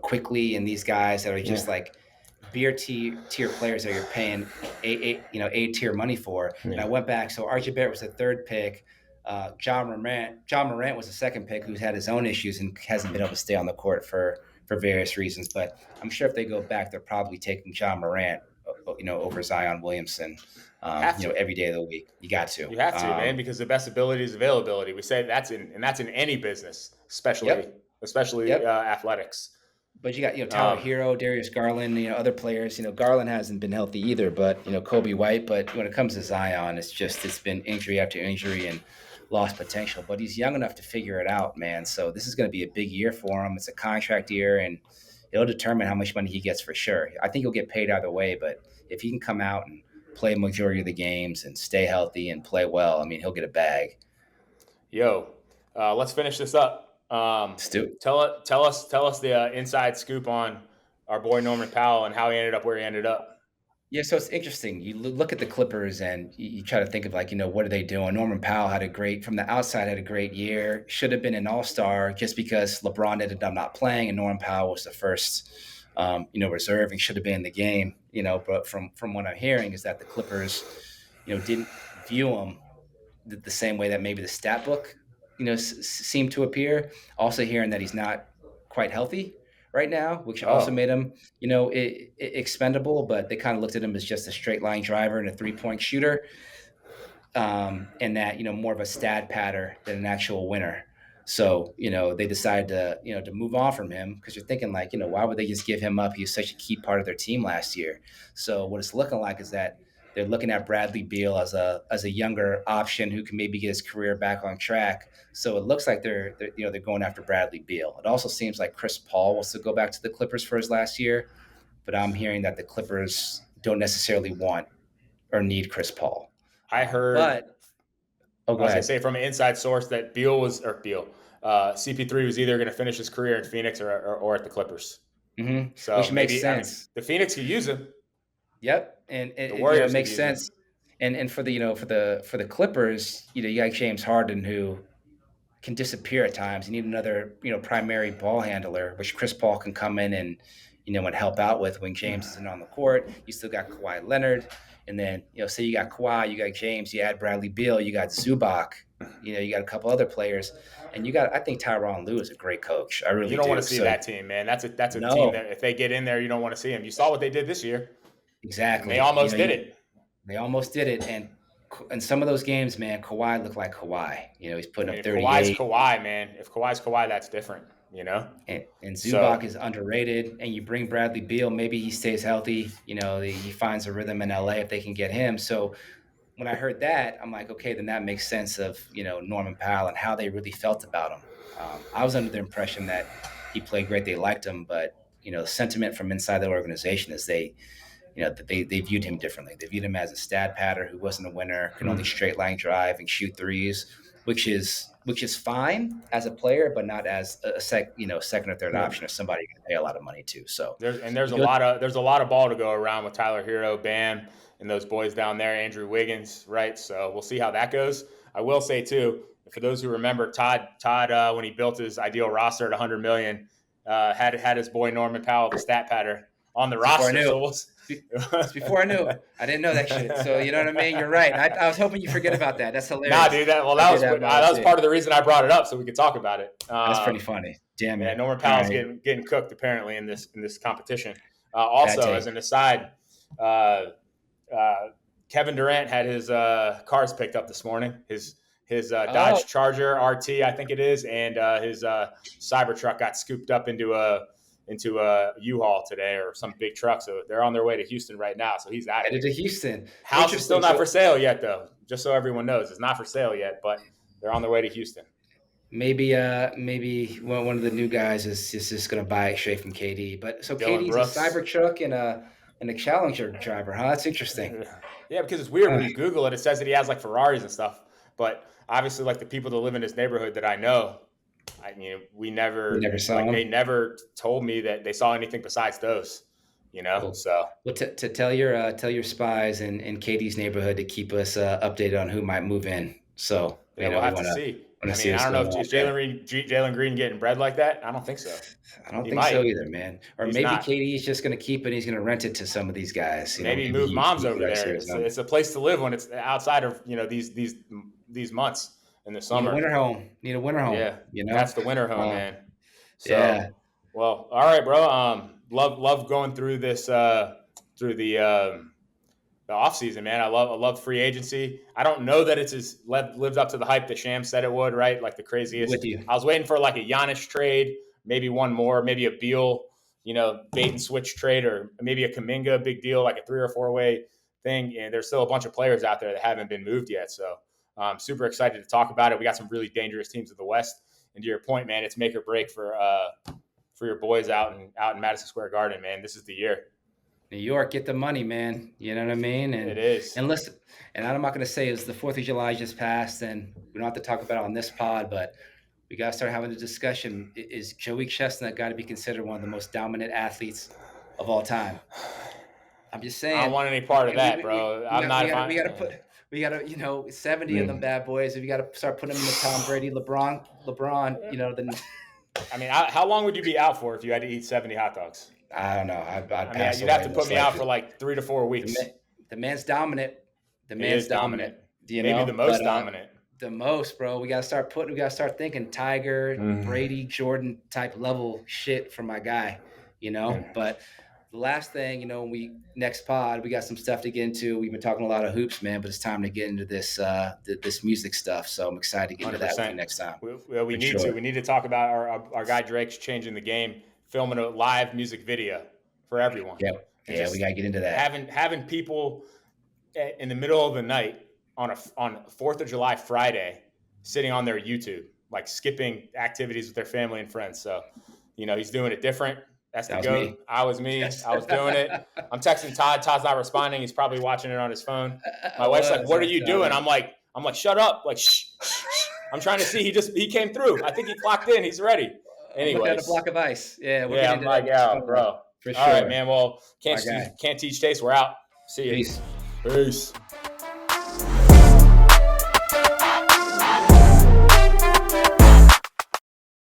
quickly, and these guys that are yeah, just like tier players that you're paying A tier money for. And yeah. I went back. So RJ Barrett was the third pick. John Morant was the second pick, who's had his own issues and hasn't been able to stay on the court for various reasons. But I'm sure if they go back, they're probably taking John Morant, over Zion Williamson. Have to. Every day of the week, you got to. You have to, man, because the best ability is availability. We say that's in any business, especially Yep, especially yep. athletics. But you got Tyler Um, Hero, Darius Garland, other players. Garland hasn't been healthy either, but Kobe White. But when it comes to Zion, it's been injury after injury and lost potential. But he's young enough to figure it out, man. So this is going to be a big year for him. It's a contract year, and it'll determine how much money he gets for sure. I think he'll get paid either way, but if he can come out and play a majority of the games and stay healthy and play well, I mean, he'll get a bag. Yo, let's finish this up. Stu, Tell us the inside scoop on our boy Norman Powell and how he ended up where he ended up. Yeah, so it's interesting. You look at the Clippers and you try to think of like, what are they doing? Norman Powell from the outside, had a great year. Should have been an all-star just because LeBron ended up not playing and Norman Powell was the first, reserve and should have been in the game. But from what I'm hearing is that the Clippers, didn't view him the same way that maybe the stat book, seemed to appear. Also hearing that he's not quite healthy, right now, which also Oh, made him, expendable. But they kind of looked at him as just a straight line driver and a 3-point shooter, and that more of a stat patter than an actual winner. So they decided to move on from him because you're thinking like why would they just give him up? He was such a key part of their team last year. So what it's looking like is that they're looking at Bradley Beal as a younger option who can maybe get his career back on track. So it looks like they're going after Bradley Beal. It also seems like Chris Paul wants to go back to the Clippers for his last year, but I'm hearing that the Clippers don't necessarily want or need Chris Paul. I heard. But oh, I go was gonna ahead. say from an inside source that CP3 was either going to finish his career in Phoenix or at the Clippers. So Which makes maybe, I mean, sense. the Phoenix could use him. Yep, and The it Warriors could makes use him. sense. And for the Clippers, you got James Harden who can disappear at times. You need another primary ball handler, which Chris Paul can come in and help out with when James isn't on the court. You still got Kawhi Leonard, and then say you got Kawhi, you got James, you add Bradley Beal, you got Zubac. You got a couple other players, and I think Tyronn Lue is a great coach. I You really don't want do. to see So that team, man. That's a team no, that if they get in there, you don't want to see them. You saw what they did this year, and they exactly. almost did it. They almost did it, and in some of those games, man, Kawhi looked like Kawhi. He's I putting mean, up if Kawhi's 38, Kawhi, man, if Kawhi's Kawhi, that's different, and So Zubac is underrated. And you bring Bradley Beal, maybe he stays healthy. He finds a rhythm in LA if they can get him. So when I heard that, I'm like, okay, then that makes sense of Norman Powell and how they really felt about him. I was under the impression that he played great, they liked him, but the sentiment from inside the organization is they viewed him differently. They viewed him as a stat patter who wasn't a winner, could only straight line drive and shoot threes, which is fine as a player, but not as a second or third yeah. option or somebody you can pay a lot of money to. So There's you a go, lot of ball to go around with Tyler Hero, Bam, and those boys down there, Andrew Wiggins, right? So we'll see how that goes. I will say too, for those who remember, Todd when he built his ideal roster at 100 million, had his boy Norman Powell, the stat pattern, on the it's before I roster. knew. So we'll. It's before I knew. I didn't know that shit. So you know what I mean. You're right. I was hoping you forget about that. That's Nah, hilarious. dude. That I did have that was too. part of the reason I brought it up, so we could talk about it. That's pretty funny. Damn Yeah, it. Norman All Powell's right. getting cooked apparently in this competition. Bad Also, as take. an aside, uh, uh, Kevin Durant had his cars picked up this morning. His Oh, Dodge Charger RT, I think it is, and his Cybertruck got scooped up into a U-Haul today or some big truck. So they're on their way to Houston right now. So he's out of headed here. to Houston. House is still Interesting. not So for sale yet, though. Just so everyone knows, it's not for sale yet, but they're on their way to Houston. maybe one of the new guys is just going to buy it straight from KD. But so Dylan KD's a Brooks. Cybertruck and a Challenger driver, huh? That's interesting. Yeah, because it's weird when Uh, you Google it, it says that he has like Ferraris and stuff. But obviously, like the people that live in this neighborhood that I know, I mean, we we never never saw like they him. never told me that they saw anything besides those. Well, So well, to tell your spies in Katie's neighborhood to keep us updated on who might move in. So yeah, we'll we have to want to see. want I to see mean, I what's don't know going if on is there. Jalen Green getting bread like that. I don't think so. I don't He think so might. either, man. Or He's maybe not. Katie is just going to keep it. He's going to rent it to some of these guys. Maybe Maybe move moms he over drives there. Arizona. It's a place to live when it's outside of these months in the Need a summer. winter home. Need a winter home. Yeah, that's the winter home, Uh, man. So, yeah. well, all right, bro. Love going through this through the off season, man. I love free agency. I don't know that it's lived up to the hype that Sham said it would, right? Like the craziest. With you. I was waiting for like a Giannis trade, maybe one more, maybe a Beal, bait and switch trade, or maybe a Kuminga big deal, like a 3 or 4 way thing. And there's still a bunch of players out there that haven't been moved yet. So I'm super excited to talk about it. We got some really dangerous teams in the West. And to your point, man, it's make or break for your boys out in Madison Square Garden, man. This is the year. New York, get the money, man. You know what I mean? It is. And listen, and I'm not going to say it's the 4th of July just passed, and we don't have to talk about it on this pod, but we got to start having a discussion. Is Joey Chestnut got to be considered one of the most dominant athletes of all time? I'm just I don't saying. want any part of And that, bro. I'm not. If we got to put we got to 70 of them bad boys. We got to start putting them in the Tom Brady, LeBron. Then I mean, how long would you be out for if you had to eat 70 hot dogs? I don't know. I'd I mean, pass you'd have away to put most me out likely. for like 3 to 4 The, weeks. man, the man's dominant. The He man's is dominant. dominant. Maybe the most But dominant. The most, bro. We gotta start thinking Tiger, Mm. Brady, Jordan type level shit for my guy, Yeah. But the last thing, when we next pod, we got some stuff to get into. We've been talking a lot of hoops, man, but it's time to get into this this music stuff. So I'm excited to get into that with you 100%. next time. We For need to. sure. We need to talk about our guy Drake's changing the game, filming a live music video for everyone, Yep. and Yeah, we just gotta get into that. having people in the middle of the night on 4th of July Friday sitting on their YouTube, like skipping activities with their family and friends. So, he's doing it different. That's the That was me. GOAT. I was me. Yes. I was doing it. I'm texting Todd. Todd's not responding. He's probably watching it on his phone. I My wife's like, was. "What are I you saw doing?" that. I'm like, "Shut up!" Like, shh, shh, shh. I'm trying to see. He came through. I think he clocked in. He's ready. I'm looking at a Anyways, block of ice. Yeah, we'll get yeah, I'm into that like, next yeah, pod bro. for All right, sure. man. Well, My guy. can't teach taste. We're out. See you. Peace. Peace.